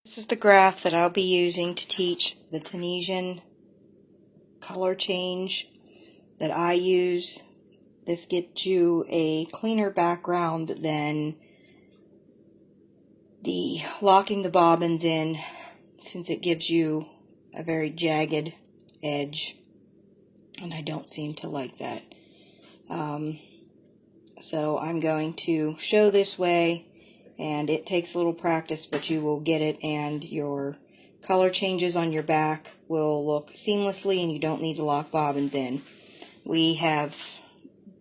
This is the graph that I'll be using to teach the Tunisian color change that I use. This gets you a cleaner background than the locking the bobbins in, since it gives you a very jagged edge, and I don't seem to like that. So I'm going to show this way, and it takes a little practice, but you will get it, and your color changes on your back will look seamlessly, and you don't need to lock bobbins in. We have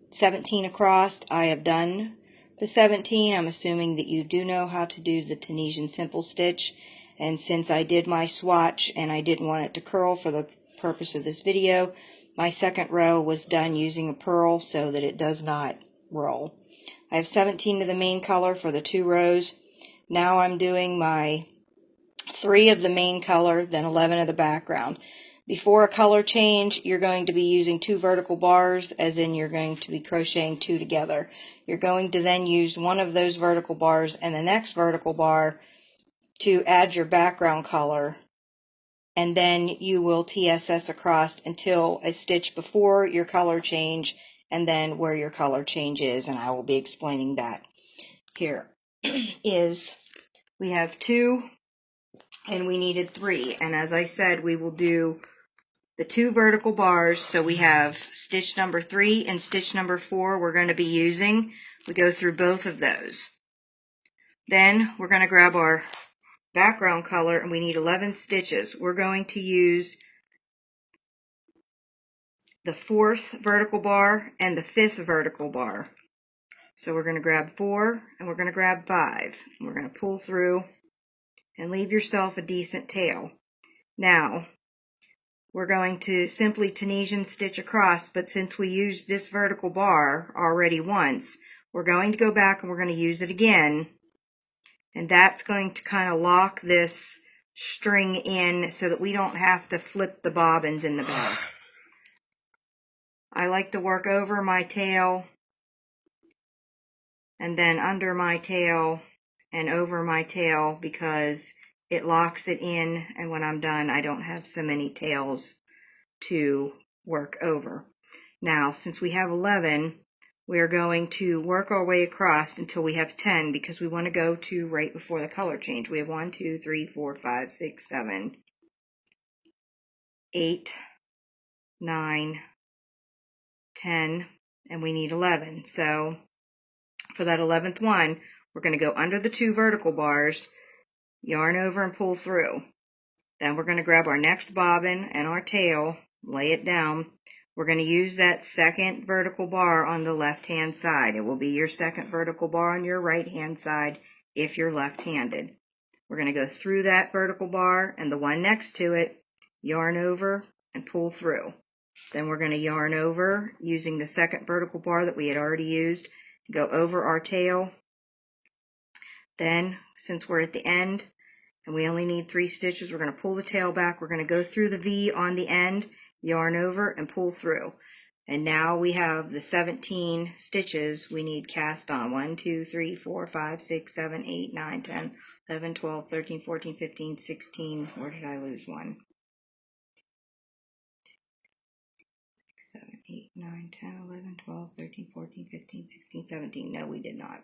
17 across. I have done the 17. I'm assuming that you do know how to do the Tunisian simple stitch, and since I did my swatch and I didn't want it to curl for the purpose of this video, my second row was done using a purl so that it does not roll. I have 17 of the main color for the 2 rows. Now I'm doing my 3 of the main color, then 11 of the background. Before a color change, you're going to be using 2 vertical bars, as in you're going to be crocheting 2 together. You're going to then use one of those vertical bars and the next vertical bar to add your background color, and then you will TSS across until a stitch before your color change, and then where your color change is, and I will be explaining that. Here is, we have 2 and we needed 3, and as I said, we will do the 2 vertical bars. So we have stitch number 3 and stitch number 4 we're going to be using. We go through both of those. Then we're going to grab our background color, and we need 11 stitches. We're going to use the 4th vertical bar and the 5th vertical bar. So we're going to grab 4 and we're going to grab 5. And we're going to pull through and leave yourself a decent tail. Now, we're going to simply Tunisian stitch across, but since we used this vertical bar already once, we're going to go back and we're going to use it again. And that's going to kind of lock this string in so that we don't have to flip the bobbins in the back. I like to work over my tail and then under my tail and over my tail, because it locks it in, and when I'm done I don't have so many tails to work over. Now, since we have 11, we're going to work our way across until we have 10, because we want to go to right before the color change. We have 1, 2, 3, 4, 5, 6, 7, 8, 9, 10, and we need 11. So for that 11th one, we're going to go under the 2 vertical bars, yarn over and pull through. Then we're going to grab our next bobbin and our tail, lay it down. We're going to use that 2nd vertical bar on the left hand side. It will be your 2nd vertical bar on your right hand side if you're left-handed. We're going to go through that vertical bar and the one next to it, yarn over and pull through. Then we're going to yarn over using the 2nd vertical bar that we had already used, go over our tail. Then, since we're at the end and we only need 3 stitches, we're going to pull the tail back. We're going to go through the V on the end, yarn over and pull through. And now we have the 17 stitches we need cast on. 1, 2, 3, 4, 5, 6, 7, 8, 9, 10, 11, 12, 13, 14, 15, 16. Where did I lose one? 7, 8, 9, 10, 11, 12, 13, 14, 15, 16, 17. No, we did not.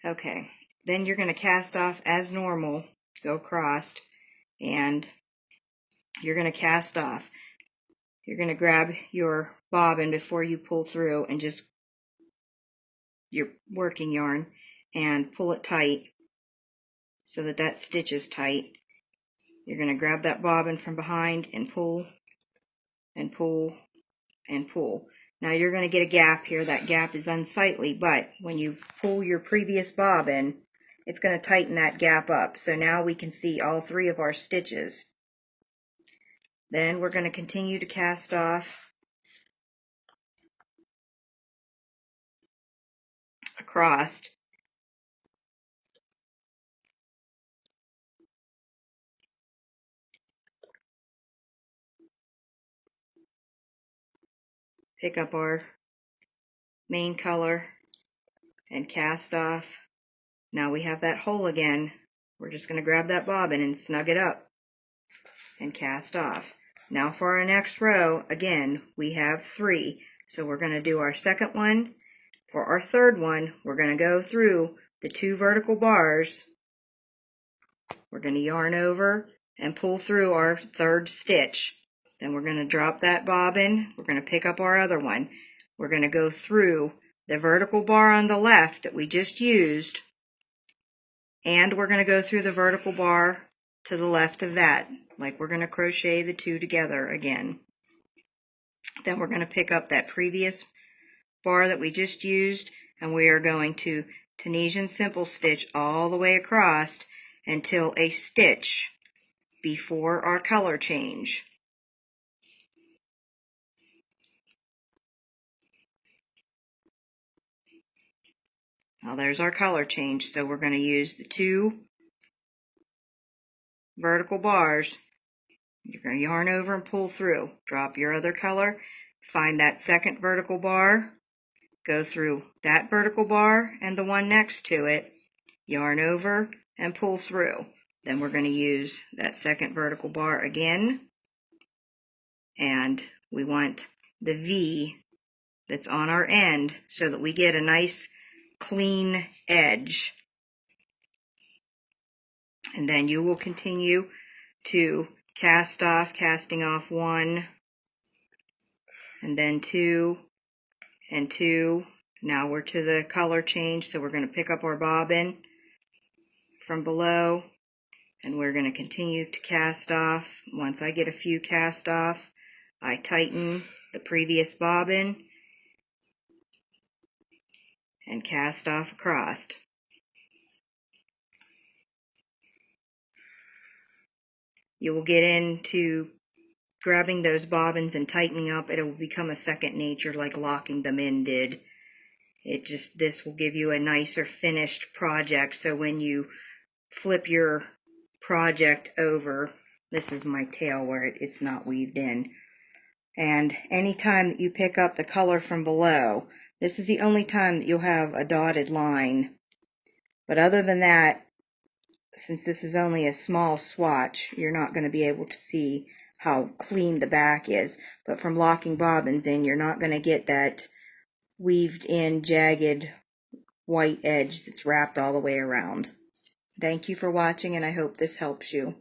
Okay. Then you're going to cast off as normal, go across, and you're going to cast off. You're going to grab your bobbin before you pull through and just your working yarn and pull it tight so that that stitch is tight. You're going to grab that bobbin from behind and pull and pull and pull. Now you're going to get a gap here. That gap is unsightly, but when you pull your previous bobbin, it's going to tighten that gap up. So now we can see all 3 of our stitches. Then we're going to continue to cast off across. Pick up our main color and cast off. Now we have that hole again. we're just going to grab that bobbin and snug it up and cast off. Now for our next row, again, we have 3. So we're going to do our second one. For our third one, we're going to go through the 2 vertical bars. We're going to yarn over and pull through our third stitch. Then we're going to drop that bobbin. We're going to pick up our other one. We're going to go through the vertical bar on the left that we just used, and we're going to go through the vertical bar to the left of that, like we're going to crochet the 2 together again. Then we're going to pick up that previous bar that we just used, and we are going to Tunisian simple stitch all the way across until a stitch before our color change. Now there's our color change, so we're going to use the 2 vertical bars. You're going to yarn over and pull through. Drop your other color, find that second vertical bar, go through that vertical bar and the one next to it, yarn over and pull through. Then we're going to use that second vertical bar again, and we want the V that's on our end so that we get a nice clean edge. And then you will continue to casting off 1, and then 2, and 2. Now we're to the color change, so we're going to pick up our bobbin from below, and we're going to continue to cast off. Once I get a few cast off, I tighten the previous bobbin and cast off across. You will get into grabbing those bobbins and tightening up. It will become a second nature, like locking them in did. This will give you a nicer finished project, so when you flip your project over, this is my tail where it's not weaved in. And anytime that you pick up the color from below, this is the only time that you'll have a dotted line. But other than that, since this is only a small swatch, you're not going to be able to see how clean the back is. But from locking bobbins in, you're not going to get that weaved in jagged white edge that's wrapped all the way around. Thank you for watching, and I hope this helps you.